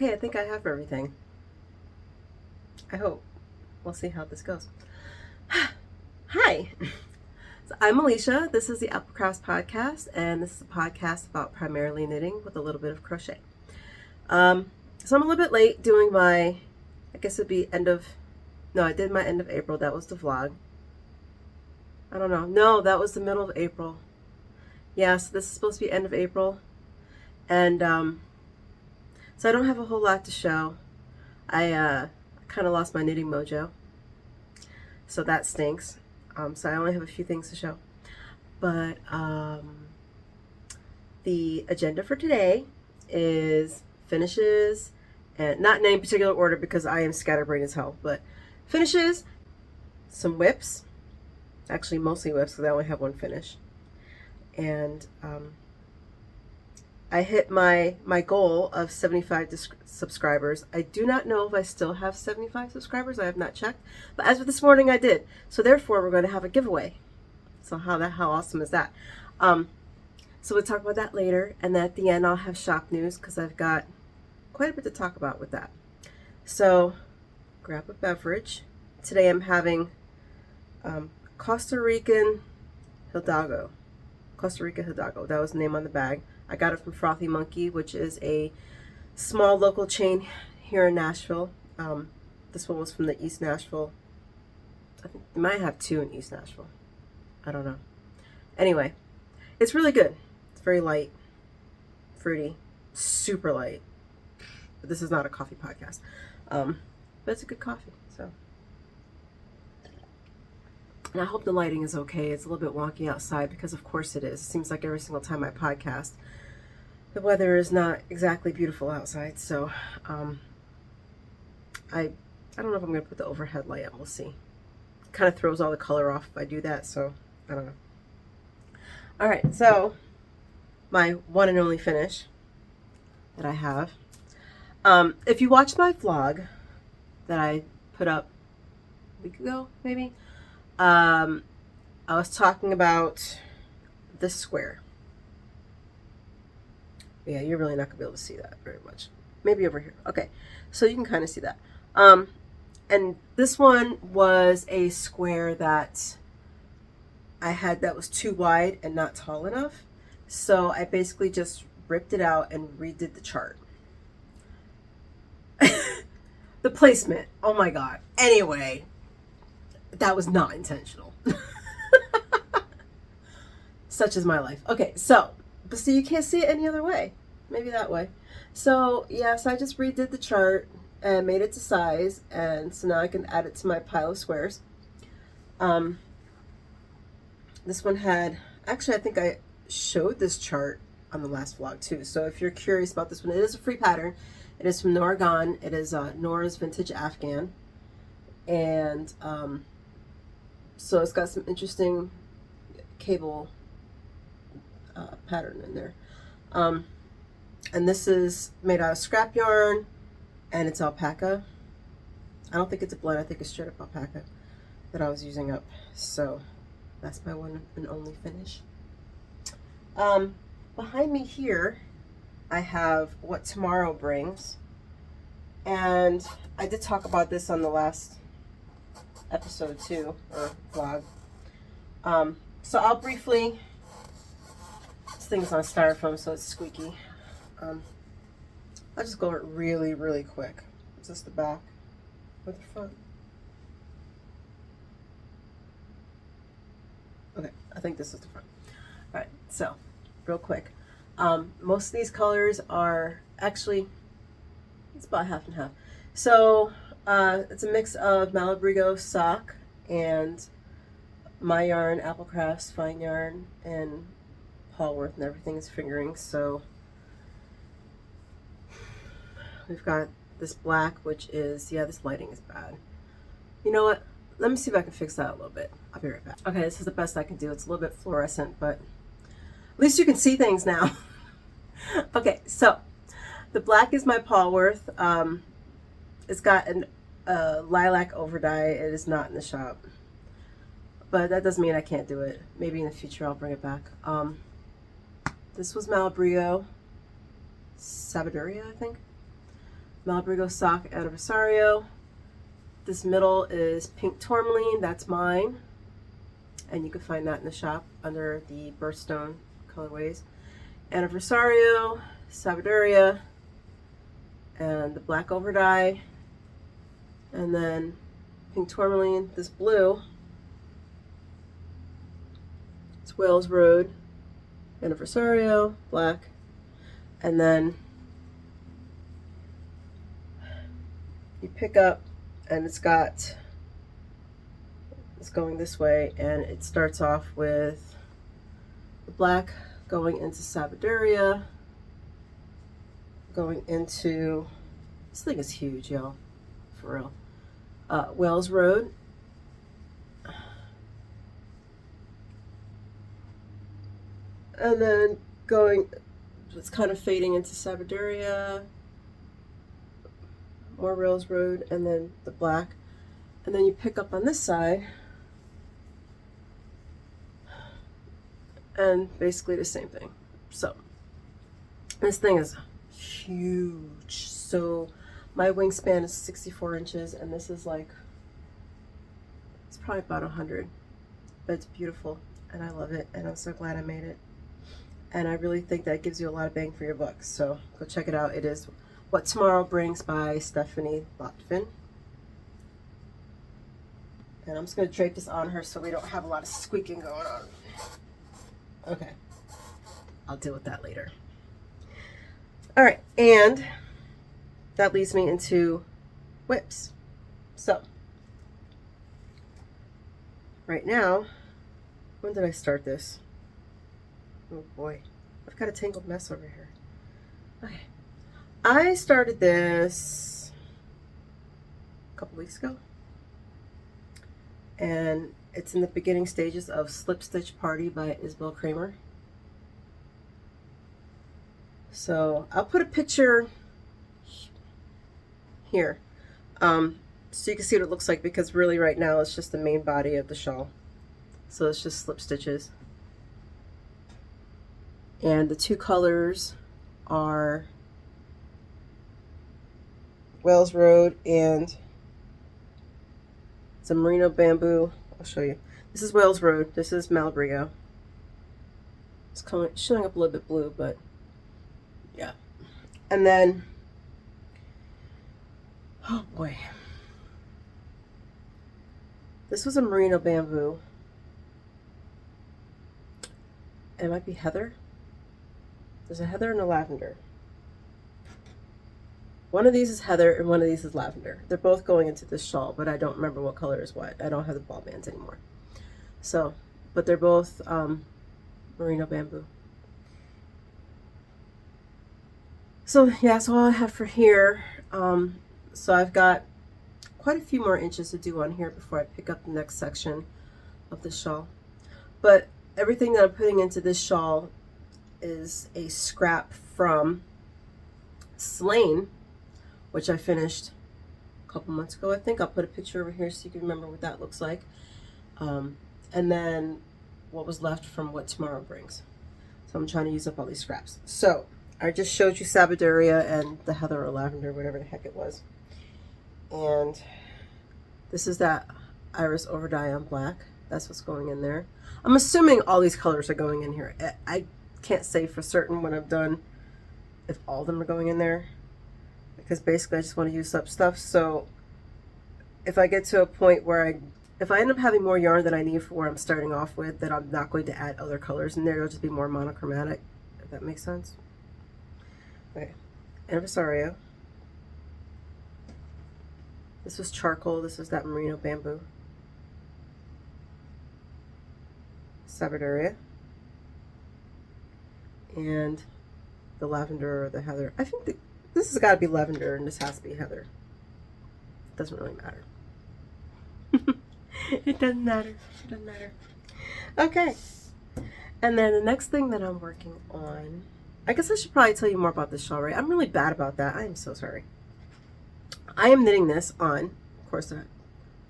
Okay, I think I have everything. I hope. We'll see how this goes. Hi, so I'm Alicia. This is the Apple Crafts Podcast, and this is a podcast about primarily knitting with a little bit of crochet. So I'm a little bit late doing my, I guess it'd be I did my end of April. That was the vlog. I don't know. No, that was the middle of April. Yeah, so this is supposed to be end of April. And so I don't have a whole lot to show. I kind of lost my knitting mojo. So that stinks. So I only have a few things to show. But the agenda for today is finishes, and not in any particular order because I am scatterbrained as hell, but finishes, some whips, actually mostly whips because I only have one finish. And I hit my goal of 75 subscribers. I do not know if I still have 75 subscribers. I have not checked. But as of this morning, I did. So therefore, we're going to have a giveaway. So how awesome is that? So we'll talk about that later. And then at the end, I'll have shop news because I've got quite a bit to talk about with that. So grab a beverage. Today I'm having Costa Rica Hidalgo. That was the name on the bag. I got it from Frothy Monkey, which is a small local chain here in Nashville. This one was from the East Nashville. I think they might have two in East Nashville. I don't know. Anyway, it's really good. It's very light, fruity, super light. But this is not a coffee podcast. But it's a good coffee, so. And I hope the lighting is okay. It's a little bit wonky outside because of course it is. It seems like every single time I podcast, the weather is not exactly beautiful outside. So I don't know if I'm going to put the overhead light on. We'll see. It kind of throws all the color off if I do that. So I don't know. All right. So my one and only finish that I have. If you watched my vlog that I put up a week ago, maybe, I was talking about this square. Yeah, you're really not gonna be able to see that very much. Maybe over here. Okay, so you can kind of see that. And this one was a square that I had that was too wide and not tall enough. So I basically just ripped it out and redid the chart. The placement, oh my god. Anyway, that was not intentional. Such is my life. Okay, so, but see, you can't see it any other way. Maybe that way. So, yes, I just redid the chart and made it to size, and so now I can add it to my pile of squares. This one had, actually, I think I showed this chart on the last vlog too. So if you're curious about this one, it is a free pattern. It is from Norah Gaughn. It is Norah's Vintage Afghan. And so it's got some interesting cable pattern in there. And this is made out of scrap yarn, and it's alpaca. I don't think it's a blend. I think it's straight up alpaca that I was using up. So that's my one and only finish. Behind me here, I have What Tomorrow Brings. And I did talk about this on the last episode too, or vlog. So I'll briefly, this thing's on styrofoam so it's squeaky. I'll just go over it really, really quick. Is this the back or the front? Okay, I think this is the front. All right, so real quick. Most of these colors are actually, it's about half and half. So it's a mix of Malabrigo sock and my yarn, Apple Crafts fine yarn, and Paulworth, and everything is fingering. So we've got this black, which is, yeah, this lighting is bad. You know what? Let me see if I can fix that a little bit. I'll be right back. Okay, this is the best I can do. It's a little bit fluorescent, but at least you can see things now. Okay, so the black is my Paulworth. It's got a lilac overdye. It is not in the shop, but that doesn't mean I can't do it. Maybe in the future I'll bring it back. This was Malabrigo Sabiduria, I think. Malabrigo sock Anniversario. This middle is pink tourmaline, that's mine. And you can find that in the shop under the birthstone colorways. Anniversario, Sabaduria, and the black overdye. And then pink tourmaline, this blue. It's Wales Road, Anniversario, black. And then you pick up, and it's going this way, and it starts off with the black going into Sabaduria, going into, this thing is huge, y'all, for real, Wales Road, and then going, it's kind of fading into Sabaduria, more Wales Road, and then the black, and then you pick up on this side, and basically the same thing. So this thing is huge. So my wingspan is 64 inches, and this is like, it's probably about 100, but it's beautiful, and I love it, and I'm so glad I made it. And I really think that gives you a lot of bang for your buck. So go check it out. It is What Tomorrow Brings by Stephanie Lotven. And I'm just going to drape this on her so we don't have a lot of squeaking going on. Okay. I'll deal with that later. All right. And that leads me into whips. So right now, when did I start this? Oh boy, I've got a tangled mess over here. Okay. I started this a couple weeks ago, and it's in the beginning stages of Slip Stitch Party by Isabelle Kraemer. So I'll put a picture here so you can see what it looks like, because really right now it's just the main body of the shawl. So it's just slip stitches. And the two colors are Wales Road and some merino bamboo. I'll show you. This is Wales Road. This is Malabrigo. It's showing up a little bit blue, but yeah. And then, oh boy. This was a merino bamboo. It might be heather. There's a heather and a lavender. One of these is heather and one of these is lavender. They're both going into this shawl, but I don't remember what color is what. I don't have the ball bands anymore. So, but they're both merino bamboo. So yeah, that's all I have for here. So I've got quite a few more inches to do on here before I pick up the next section of the shawl. But everything that I'm putting into this shawl is a scrap from Slain, which I finished a couple months ago, I think. I'll put a picture over here so you can remember what that looks like. And then what was left from What Tomorrow Brings. So I'm trying to use up all these scraps. So I just showed you Sabaduria and the heather or lavender, whatever the heck it was. And this is that iris overdye on black. That's what's going in there. I'm assuming all these colors are going in here. I can't say for certain when I'm done if all of them are going in there, because basically I just want to use up stuff. So if I get to a point where if I end up having more yarn than I need for where I'm starting off with, then I'm not going to add other colors in there. It'll just be more monochromatic, if that makes sense. Okay, Anniversario. This was charcoal. This is that merino bamboo. Sabaduria. And the lavender or the heather. I think this has got to be lavender and this has to be heather. It doesn't really matter. It doesn't matter. It doesn't matter. Okay. And then the next thing that I'm working on, I guess I should probably tell you more about this shawl, right? I'm really bad about that. I am so sorry. I am knitting this on, of course, the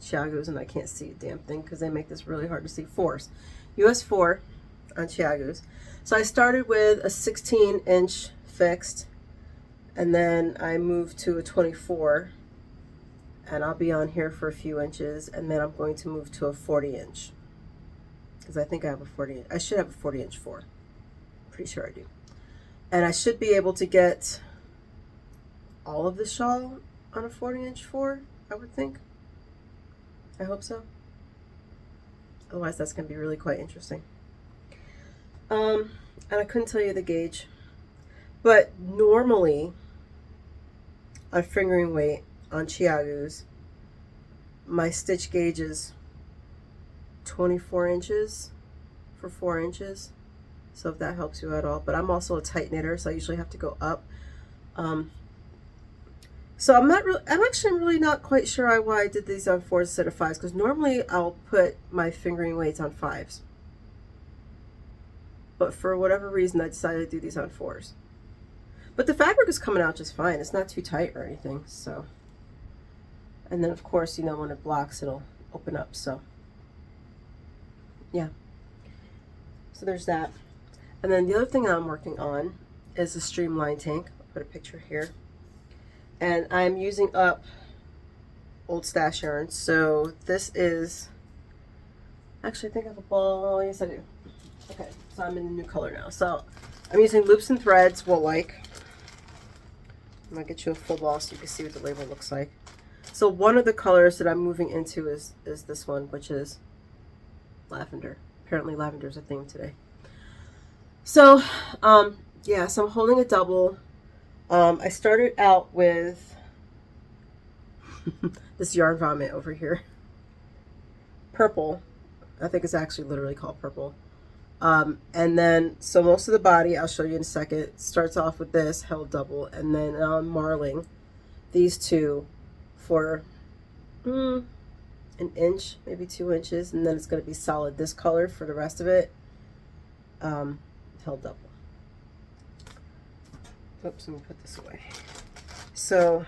Chiagos, and I can't see a damn thing because they make this really hard to see. US 4 on Chiagos. So I started with a 16-inch fixed, And then I moved to a 24, and I'll be on here for a few inches, and then I'm going to move to a 40 inch. Because I think I have a 40, I should have a 40 inch 4. Pretty sure I do. And I should be able to get all of the shawl on a 40 inch 4, I would think. I hope so. Otherwise, that's going to be really quite interesting. And I couldn't tell you the gauge. But normally, on fingering weight, on Chiagus, my stitch gauge is 24 inches for 4 inches. So if that helps you at all. But I'm also a tight knitter, so I usually have to go up. So I'm actually really not quite sure why I did these on 4s instead of 5s, because normally I'll put my fingering weights on 5s. But for whatever reason, I decided to do these on 4s. But the fabric is coming out just fine. It's not too tight or anything, so. And then of course, you know, when it blocks, it'll open up, so. Yeah. So there's that. And then the other thing I'm working on is a Streamline tank. I'll put a picture here. And I'm using up old stash yarn. So this is, actually I think I have a ball. Oh, yes I do. Okay, so I'm in a new color now. So I'm using loops and threads, wool like. I'm gonna get you a full ball so you can see what the label looks like. So one of the colors that I'm moving into is this one, which is lavender. Apparently lavender is a theme today. So, yeah, so I'm holding a double. I started out with this yarn vomit over here. Purple. I think it's actually literally called purple. And then, so most of the body, I'll show you in a second, starts off with this held double, and then I'm marling these two for an inch, maybe 2 inches, and then it's going to be solid this color for the rest of it, held double. Oops, let me put this away. So,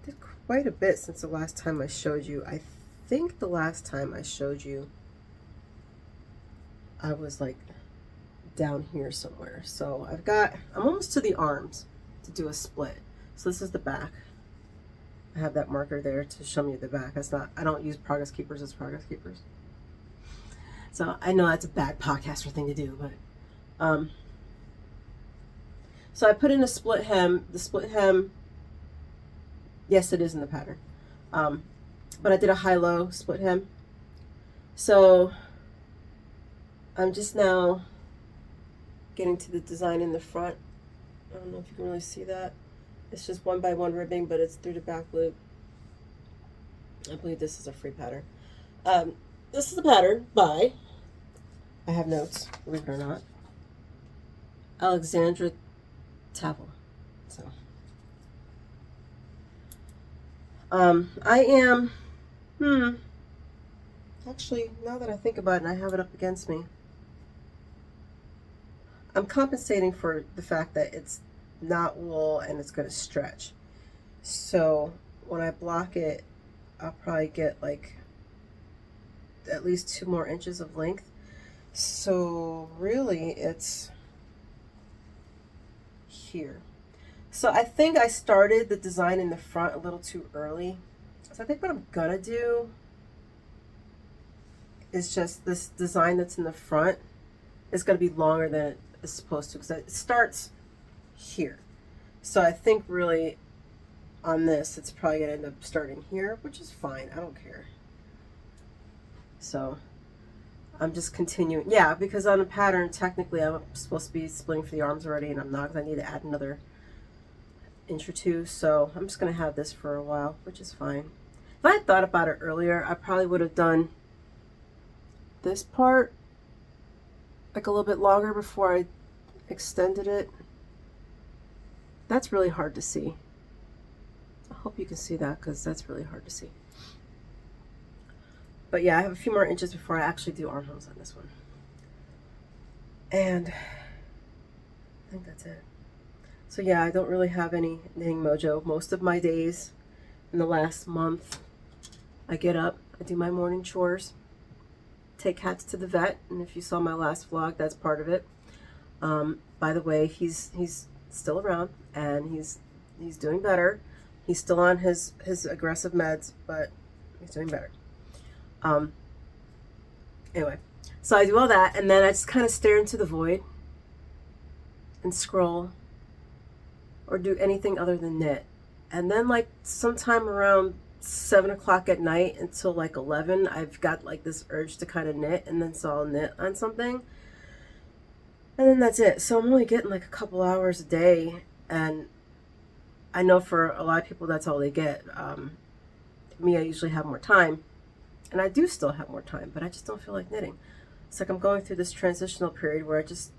did quite a bit since the last time I showed you. I think the last time I showed you, I was like down here somewhere. So I'm almost to the arms to do a split. So this is the back. I have that marker there to show me the back. I don't use progress keepers as progress keepers. So I know that's a bad podcaster thing to do, but so I put in a split hem. The split hem, yes, it is in the pattern. But I did a high-low split hem. So I'm just now getting to the design in the front. I don't know if you can really see that. It's just 1x1 ribbing, but it's through the back loop. I believe this is a free pattern. This is a pattern by, I have notes, believe it or not, Alexandra Tavel. So, I am, actually, now that I think about it and I have it up against me, I'm compensating for the fact that it's not wool and it's going to stretch. So when I block it, I'll probably get like at least 2 more inches of length. So really it's here. So I think I started the design in the front a little too early. So I think what I'm gonna do is just this design that's in the front is gonna be longer than it is supposed to, because it starts here. So I think really on this it's probably gonna end up starting here, which is fine, I don't care. So I'm just continuing, yeah, because on a pattern technically I'm supposed to be splitting for the arms already, and I'm not, because I need to add another inch or 2. So I'm just gonna have this for a while, which is fine. If I had thought about it earlier, I probably would have done this part like a little bit longer before I extended it. That's really hard to see. I hope you can see that, because that's really hard to see. But yeah, I have a few more inches before I actually do armholes on this one. And I think that's it. So yeah, I don't really have any knitting mojo. Most of my days in the last month, I get up, I do my morning chores, take Cats to the vet, and if you saw my last vlog, that's part of it. By the way, he's still around, and he's doing better. He's still on his aggressive meds, but he's doing better. Anyway, so I do all that, and then I just kind of stare into the void and scroll or do anything other than knit. And then like sometime around 7 o'clock at night until like 11, I've got like this urge to kind of knit, and then so I'll knit on something. And then that's it. So I'm only getting like a couple hours a day, and I know for a lot of people that's all they get. Me, I usually have more time, and I do still have more time, but I just don't feel like knitting. It's like I'm going through this transitional period where I just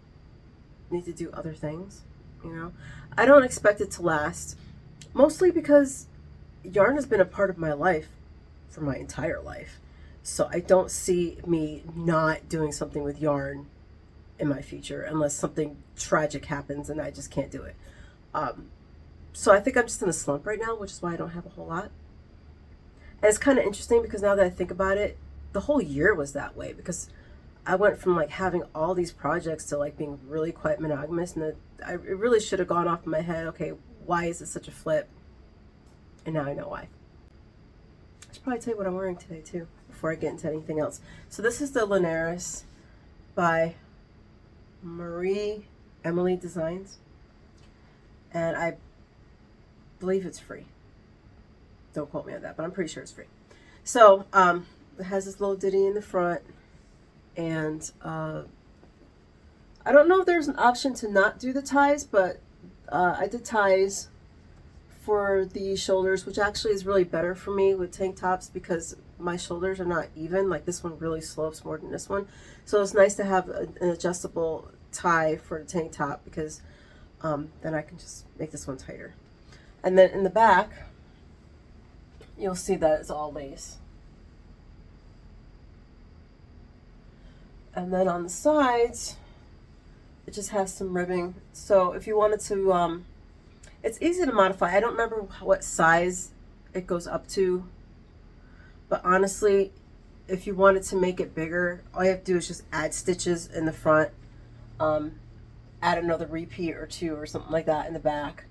need to do other things, you know. I don't expect it to last, mostly because yarn has been a part of my life for my entire life. So I don't see me not doing something with yarn in my future unless something tragic happens and I just can't do it. So I think I'm just in a slump right now, which is why I don't have a whole lot. And it's kind of interesting because now that I think about it, the whole year was that way, because I went from like having all these projects to like being really quite monogamous, and it really should have gone off in my head, okay, why is it such a flip? And now I know why. I should probably tell you what I'm wearing today too, before I get into anything else. So this is the Linares by Marie Emily Designs, and I believe it's free. Don't quote me on that, but I'm pretty sure it's free. So it has this little ditty in the front, and I don't know if there's an option to not do the ties, but I did ties for the shoulders, which actually is really better for me with tank tops because my shoulders are not even. Like this one really slopes more than this one, so it's nice to have an adjustable tie for the tank top, because then I can just make this one tighter. And then in the back, you'll see that it's all lace. And then on the sides, it just has some ribbing. So if you wanted to, it's easy to modify. I don't remember what size it goes up to, but honestly, if you wanted to make it bigger, all you have to do is just add stitches in the front, add another repeat or two or something like that in the back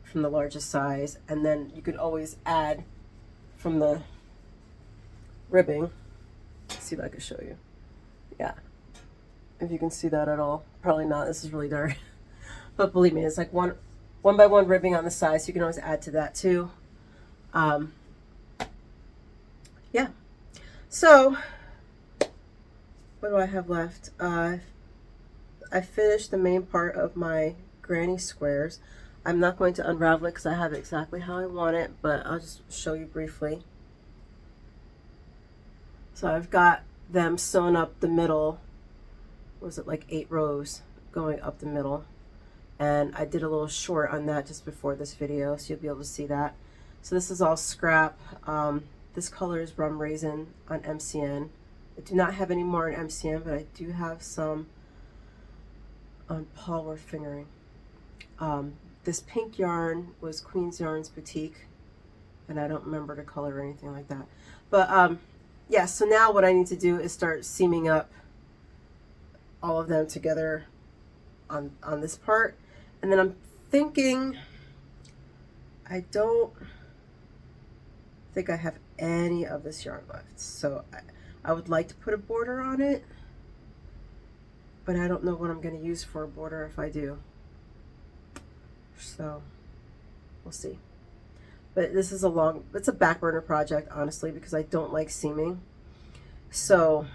from the largest size, and then you could always add from the ribbing. Let's see if I can show you. Yeah, if you can see that at all. Probably not, this is really dark. But believe me, it's like one by one ribbing on the side, so you can always add to that too. Yeah, so what do I have left? I finished the main part of my granny squares. I'm not going to unravel it because I have it exactly how I want it, but I'll just show you briefly. So I've got them sewn up the middle. Was it like 8 rows going up the middle? And I did a little short on that just before this video, so you'll be able to see that. So this is all scrap. This color is Rum Raisin on MCN. I do not have any more on MCN, but I do have some on Polworth Fingering. This pink yarn was Queen's Yarns Boutique, and I don't remember the color or anything like that. But yeah, so now what I need to do is start seaming up all of them together on this part. And then I'm thinking, I don't think I have any of this yarn left. So I would like to put a border on it, but I don't know what I'm going to use for a border if I do. So we'll see. But this is it's a back burner project, honestly, because I don't like seaming. So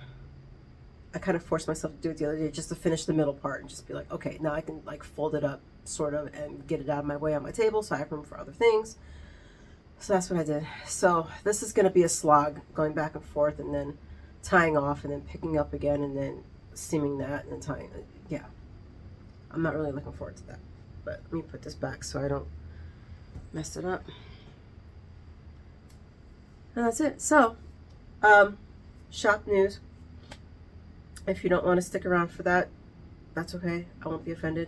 I kind of forced myself to do it the other day just to finish the middle part and just be like, okay, now I can like fold it up sort of and get it out of my way on my table so I have room for other things. So that's what I did. So this is going to be a slog going back and forth and then tying off and then picking up again and then seaming that and then tying it. Yeah, I'm not really looking forward to that. But let me put this back so I don't mess it up. And that's it. So, shop news. If you don't want to stick around for that, that's okay. I won't be offended.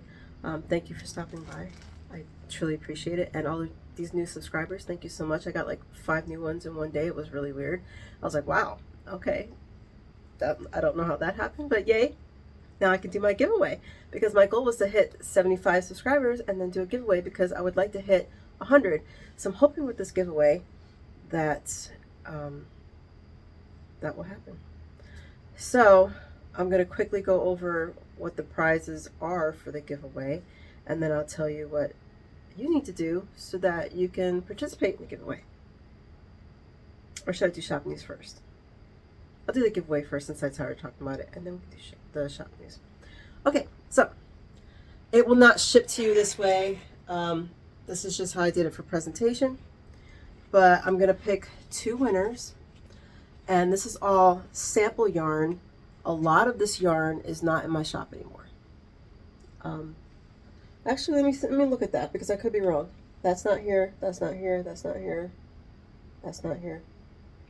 Thank you for stopping by. I truly appreciate it. And all of these new subscribers, thank you so much. I got like 5 new ones in one day. It was really weird. I was like, wow, okay. I don't know how that happened, but yay. now I can do my giveaway, because my goal was to hit 75 subscribers and then do a giveaway, because I would like to hit 100. So I'm hoping with this giveaway that that will happen. So I'm going to quickly go over what the prizes are for the giveaway, and then I'll tell you what you need to do so that you can participate in the giveaway. Or should I do shop news first? I'll do the giveaway first since I started talking about it, and then we can do the shop news. Okay, so it will not ship to you this way. This is just how I did it for presentation. But I'm going to pick 2 winners. And this is all sample yarn. A lot of this yarn is not in my shop anymore. Actually, let me look at that, because I could be wrong. That's not here. That's not here. That's not here. That's not here.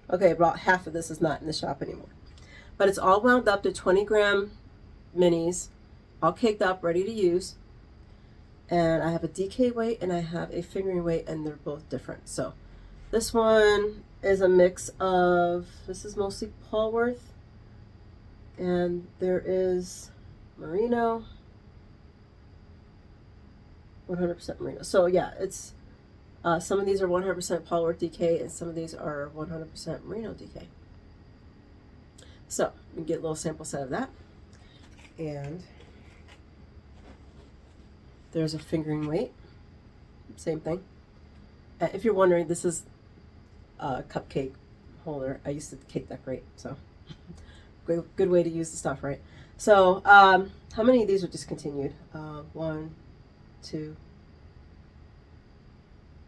Okay, about half of this is not in the shop anymore. But it's all wound up to 20-gram minis, all caked up, ready to use. And I have a DK weight and I have a fingering weight, and they're both different. So this one is a mix of, this is mostly Polworth, and there is merino, 100% merino. So yeah, it's some of these are 100% Polworth DK, and some of these are 100% merino DK. So we get a little sample set of that. And there's a fingering weight, same thing. If you're wondering, this is a cupcake holder. I used to cake decorate, so good way to use the stuff, right? So how many of these are discontinued? 1, 2,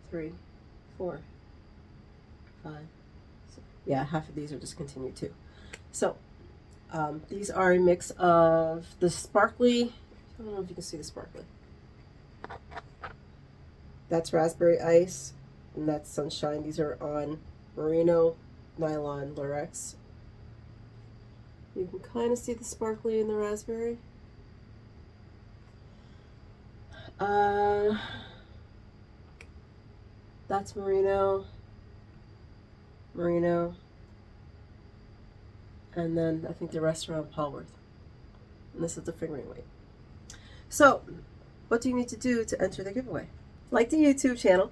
3, 4, 5, 6. Yeah, half of these are discontinued too. So these are a mix of the sparkly, I don't know if you can see the sparkly. That's raspberry ice, and that's sunshine. These are on merino nylon lurex. You can kind of see the sparkly in the raspberry. That's merino, and then I think the rest are on Polworth. And this is the fingering weight. So, what do you need to do to enter the giveaway? Like the YouTube channel,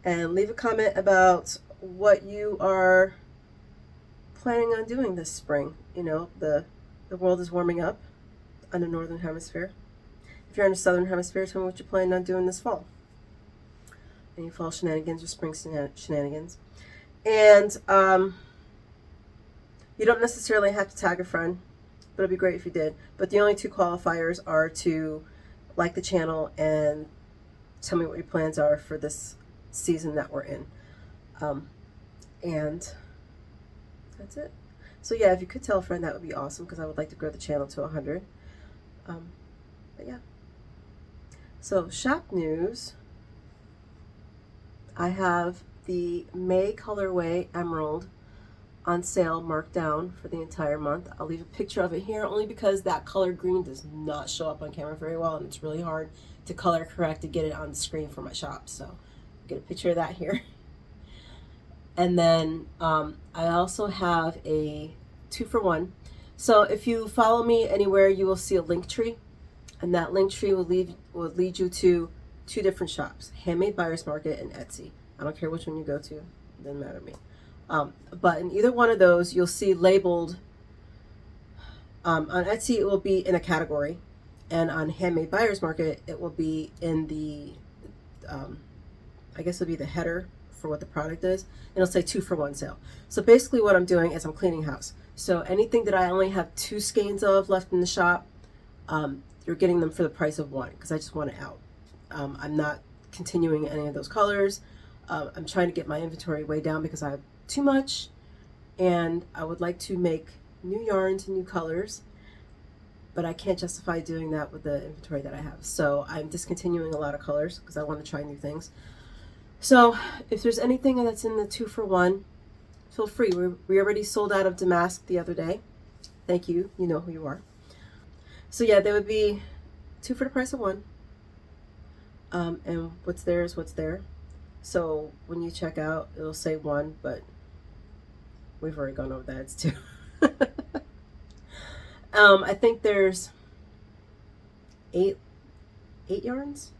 and leave a comment about what you are planning on doing this spring. You know, the world is warming up on the northern hemisphere. If you're in the southern hemisphere, tell me what you're planning on doing this fall. Any fall shenanigans or spring shenanigans. And you don't necessarily have to tag a friend, but it'd be great if you did. But the only 2 qualifiers are to like the channel and tell me what your plans are for this season that we're in. And that's it. So yeah, if you could tell a friend, that would be awesome, because I would like to grow the channel to 100. But yeah. So shop news. I have the May colorway emerald on sale, marked down for the entire month. I'll leave a picture of it here, only because that color green does not show up on camera very well, and it's really hard to color correct to get it on the screen for my shop. So I'll get a picture of that here. And then I also have a 2-for-1. So if you follow me anywhere, you will see a link tree, and that link tree will lead you to 2 different shops: Handmade Buyers Market and Etsy. I don't care which one you go to, it doesn't matter to me. But in either one of those, you'll see labeled, on Etsy it will be in a category, and on Handmade Buyers Market it will be in the, I guess it'll be the header for what the product is, and it'll say 2-for-1 sale. So basically what I'm doing is I'm cleaning house. So anything that I only have 2 skeins of left in the shop, you're getting them for the price of 1, because I just want it out. I'm not continuing any of those colors. I'm trying to get my inventory way down because I have too much, and I would like to make new yarns and new colors, but I can't justify doing that with the inventory that I have. So I'm discontinuing a lot of colors because I want to try new things. So if there's anything that's in the 2-for-1, feel free. We already sold out of damask the other day. Thank you. You know who you are. So yeah, there would be 2 for the price of 1. And what's there is what's there. So when you check out, it'll say 1, but we've already gone over that. It's 2. I think there's eight yarns,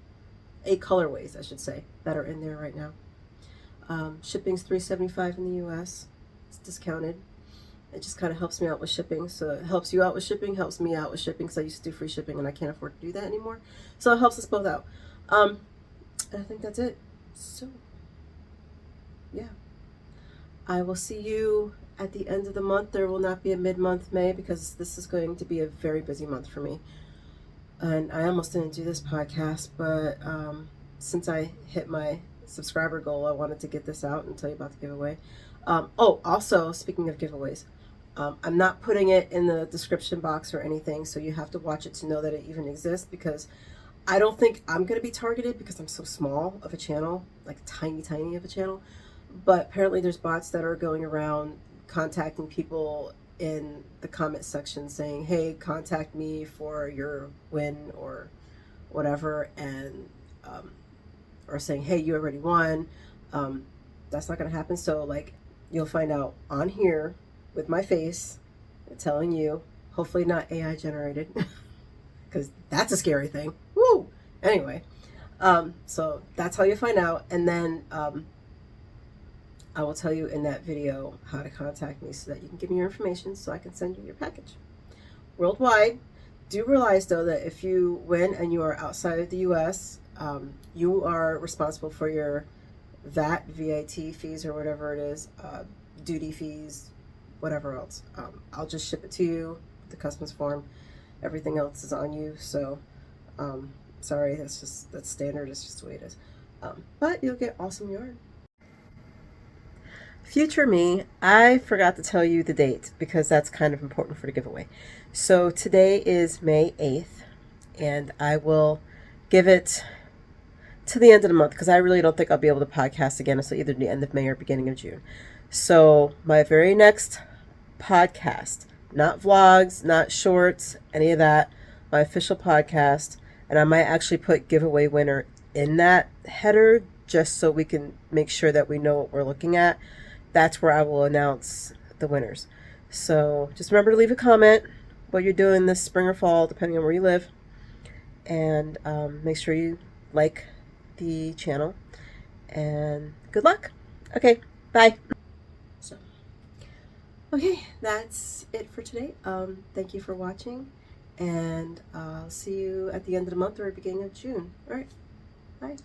8 colorways, I should say, that are in there right now. Shipping's $3.75 in the U.S. It's discounted. It just kind of helps me out with shipping. So it helps you out with shipping, helps me out with shipping, because I used to do free shipping and I can't afford to do that anymore. So it helps us both out. And I think that's it. So, yeah. I will see you at the end of the month. There will not be a mid-month May because this is going to be a very busy month for me. And I almost didn't do this podcast, but since I hit my subscriber goal, I wanted to get this out and tell you about the giveaway. Oh, also, speaking of giveaways, I'm not putting it in the description box or anything, so you have to watch it to know that it even exists, because I don't think I'm going to be targeted because I'm so small of a channel, like tiny of a channel. But apparently there's bots that are going around contacting people in the comment section saying, hey, contact me for your win or whatever, and or saying, hey, you already won. That's not going to happen. So like, you'll find out on here with my face telling you, hopefully not AI generated, because that's a scary thing. Woo! Anyway, so that's how you find out. And then I will tell you in that video how to contact me so that you can give me your information so I can send you your package. Worldwide. Do realize though that if you win and you are outside of the US, you are responsible for your VAT fees or whatever it is, duty fees, whatever else. I'll just ship it to you, the customs form. Everything else is on you. So sorry, that's standard. It's just the way it is. But you'll get awesome yarn. Future me, I forgot to tell you the date because that's kind of important for the giveaway. So today is May 8th, and I will give it to the end of the month because I really don't think I'll be able to podcast again until either the end of May or beginning of June. So my very next podcast, not vlogs, not shorts, any of that, my official podcast, and I might actually put giveaway winner in that header just so we can make sure that we know what we're looking at. That's where I will announce the winners. So just remember to leave a comment what you're doing this spring or fall, depending on where you live. And make sure you like the channel. And good luck. Okay, bye. So, okay, that's it for today. Thank you for watching. And I'll see you at the end of the month or beginning of June. All right, bye.